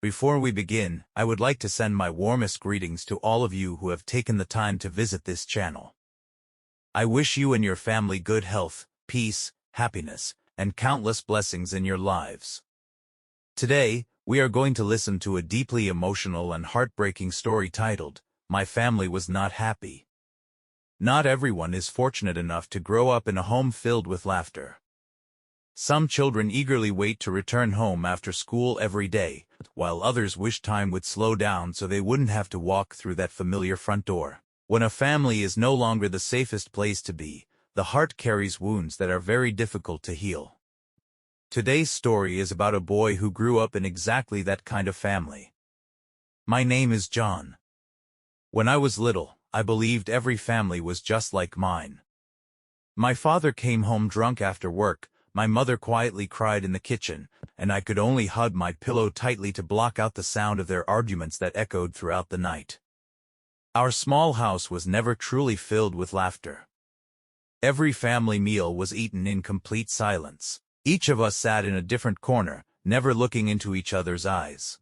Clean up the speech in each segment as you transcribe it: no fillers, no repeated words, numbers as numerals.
Before we begin, I would like to send my warmest greetings to all of you who have taken the time to visit this channel. I wish you and your family good health, peace, happiness, and countless blessings in your lives. Today, we are going to listen to a deeply emotional and heartbreaking story titled, "My Family Was Not Happy." Not everyone is fortunate enough to grow up in a home filled with laughter. Some children eagerly wait to return home after school every day, while others wish time would slow down so they wouldn't have to walk through that familiar front door. When a family is no longer the safest place to be, the heart carries wounds that are very difficult to heal. Today's story is about a boy who grew up in exactly that kind of family. My name is John. When I was little, I believed every family was just like mine. My father came home drunk after work, my mother quietly cried in the kitchen, and I could only hug my pillow tightly to block out the sound of their arguments that echoed throughout the night. Our small house was never truly filled with laughter. Every family meal was eaten in complete silence. Each of us sat in a different corner, never looking into each other's eyes.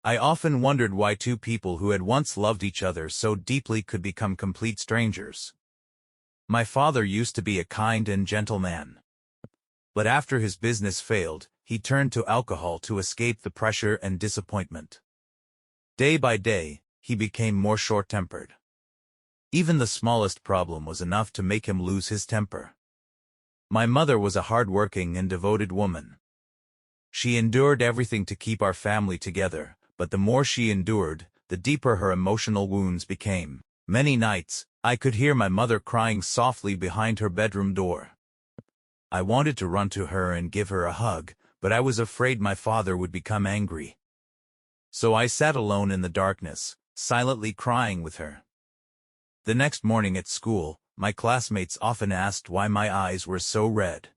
I often wondered why two people who had once loved each other so deeply could become complete strangers. My father used to be a kind and gentle man. But after his business failed, he turned to alcohol to escape the pressure and disappointment. Day by day, he became more short-tempered. Even the smallest problem was enough to make him lose his temper. My mother was a hard-working and devoted woman. She endured everything to keep our family together, but the more she endured, the deeper her emotional wounds became. Many nights, I could hear my mother crying softly behind her bedroom door. I wanted to run to her and give her a hug, but I was afraid my father would become angry. So I sat alone in the darkness, silently crying with her. The next morning at school, my classmates often asked why my eyes were so red.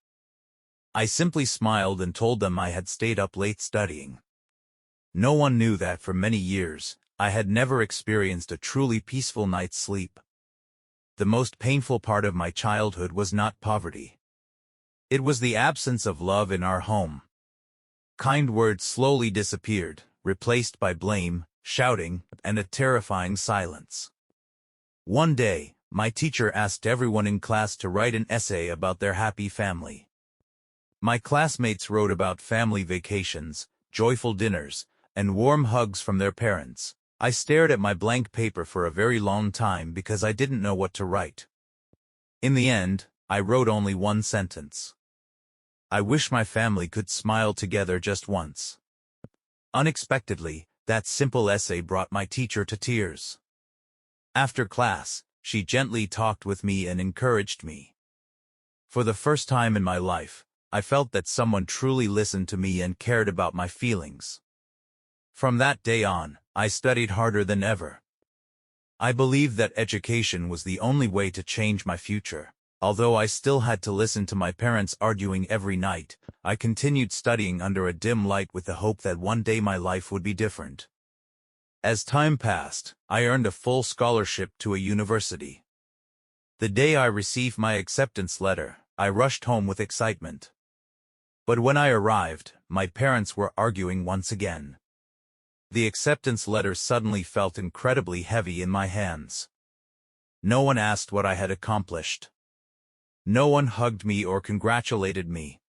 I simply smiled and told them I had stayed up late studying. No one knew that for many years, I had never experienced a truly peaceful night's sleep. The most painful part of my childhood was not poverty. It was the absence of love in our home. Kind words slowly disappeared, replaced by blame, shouting, and a terrifying silence. One day, my teacher asked everyone in class to write an essay about their happy family. My classmates wrote about family vacations, joyful dinners, and warm hugs from their parents. I stared at my blank paper for a very long time because I didn't know what to write. In the end, I wrote only one sentence. I wish my family could smile together just once. Unexpectedly, that simple essay brought my teacher to tears. After class, she gently talked with me and encouraged me. For the first time in my life, I felt that someone truly listened to me and cared about my feelings. From that day on, I studied harder than ever. I believed that education was the only way to change my future. Although I still had to listen to my parents arguing every night, I continued studying under a dim light with the hope that one day my life would be different. As time passed, I earned a full scholarship to a university. The day I received my acceptance letter, I rushed home with excitement. But when I arrived, my parents were arguing once again. The acceptance letter suddenly felt incredibly heavy in my hands. No one asked what I had accomplished. No one hugged me or congratulated me.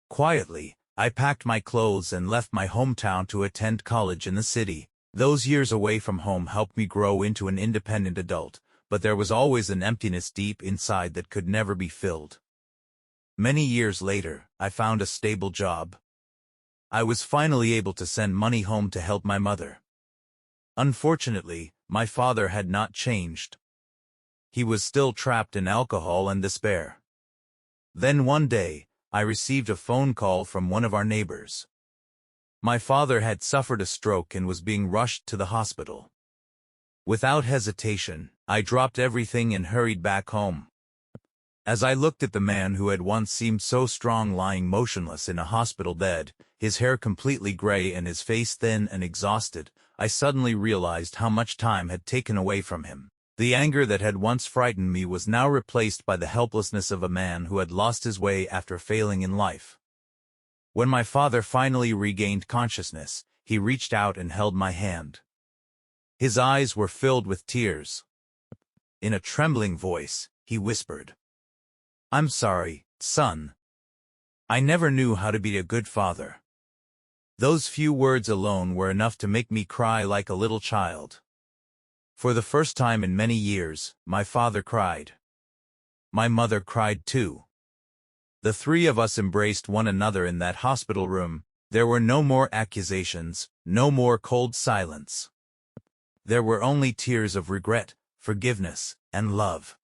Quietly, I packed my clothes and left my hometown to attend college in the city. Those years away from home helped me grow into an independent adult, but there was always an emptiness deep inside that could never be filled. Many years later, I found a stable job. I was finally able to send money home to help my mother. Unfortunately, my father had not changed. He was still trapped in alcohol and despair. Then one day, I received a phone call from one of our neighbors. My father had suffered a stroke and was being rushed to the hospital. Without hesitation, I dropped everything and hurried back home. As I looked at the man who had once seemed so strong lying motionless in a hospital bed, his hair completely gray and his face thin and exhausted, I suddenly realized how much time had taken away from him. The anger that had once frightened me was now replaced by the helplessness of a man who had lost his way after failing in life. When my father finally regained consciousness, he reached out and held my hand. His eyes were filled with tears. In a trembling voice, he whispered, "I'm sorry, son. I never knew how to be a good father." Those few words alone were enough to make me cry like a little child. For the first time in many years, my father cried. My mother cried too. The three of us embraced one another in that hospital room. There were no more accusations, no more cold silence. There were only tears of regret, forgiveness, and love.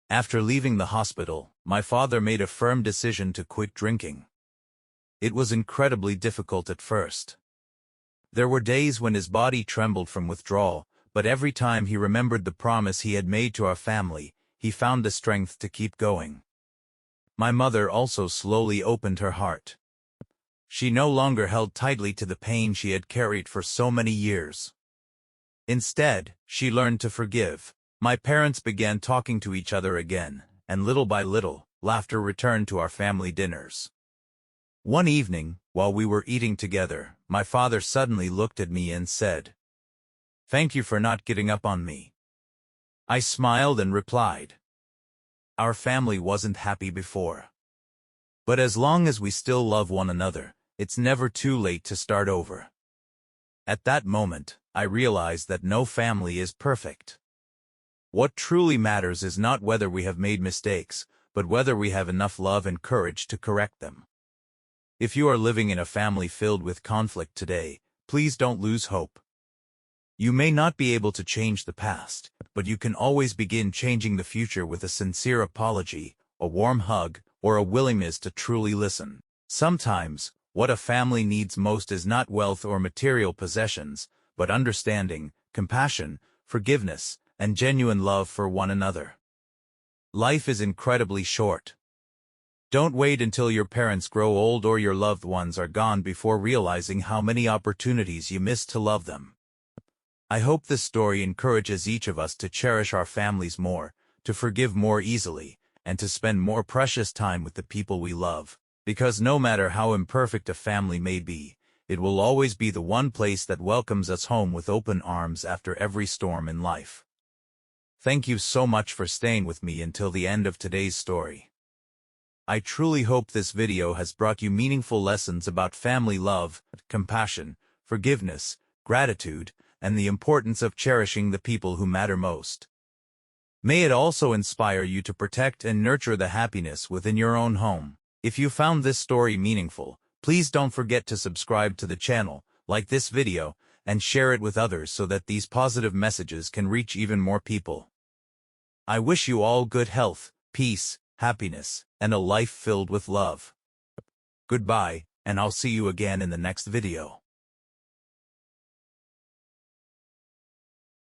After leaving the hospital, my father made a firm decision to quit drinking. It was incredibly difficult at first. There were days when his body trembled from withdrawal, but every time he remembered the promise he had made to our family, he found the strength to keep going. My mother also slowly opened her heart. She no longer held tightly to the pain she had carried for so many years. Instead, she learned to forgive. My parents began talking to each other again, and little by little, laughter returned to our family dinners. One evening, while we were eating together, my father suddenly looked at me and said, "Thank you for not getting up on me." I smiled and replied, "Our family wasn't happy before. But as long as we still love one another, it's never too late to start over." At that moment, I realized that no family is perfect. What truly matters is not whether we have made mistakes, but whether we have enough love and courage to correct them. If you are living in a family filled with conflict today, please don't lose hope. You may not be able to change the past, but you can always begin changing the future with a sincere apology, a warm hug, or a willingness to truly listen. Sometimes, what a family needs most is not wealth or material possessions, but understanding, compassion, forgiveness, and genuine love for one another. Life is incredibly short. Don't wait until your parents grow old or your loved ones are gone before realizing how many opportunities you missed to love them. I hope this story encourages each of us to cherish our families more, to forgive more easily, and to spend more precious time with the people we love. Because no matter how imperfect a family may be, it will always be the one place that welcomes us home with open arms after every storm in life. Thank you so much for staying with me until the end of today's story. I truly hope this video has brought you meaningful lessons about family love, compassion, forgiveness, gratitude, and the importance of cherishing the people who matter most. May it also inspire you to protect and nurture the happiness within your own home. If you found this story meaningful, please don't forget to subscribe to the channel, like this video, and share it with others so that these positive messages can reach even more people. I wish you all good health, peace, happiness, and a life filled with love. Goodbye, and I'll see you again in the next video.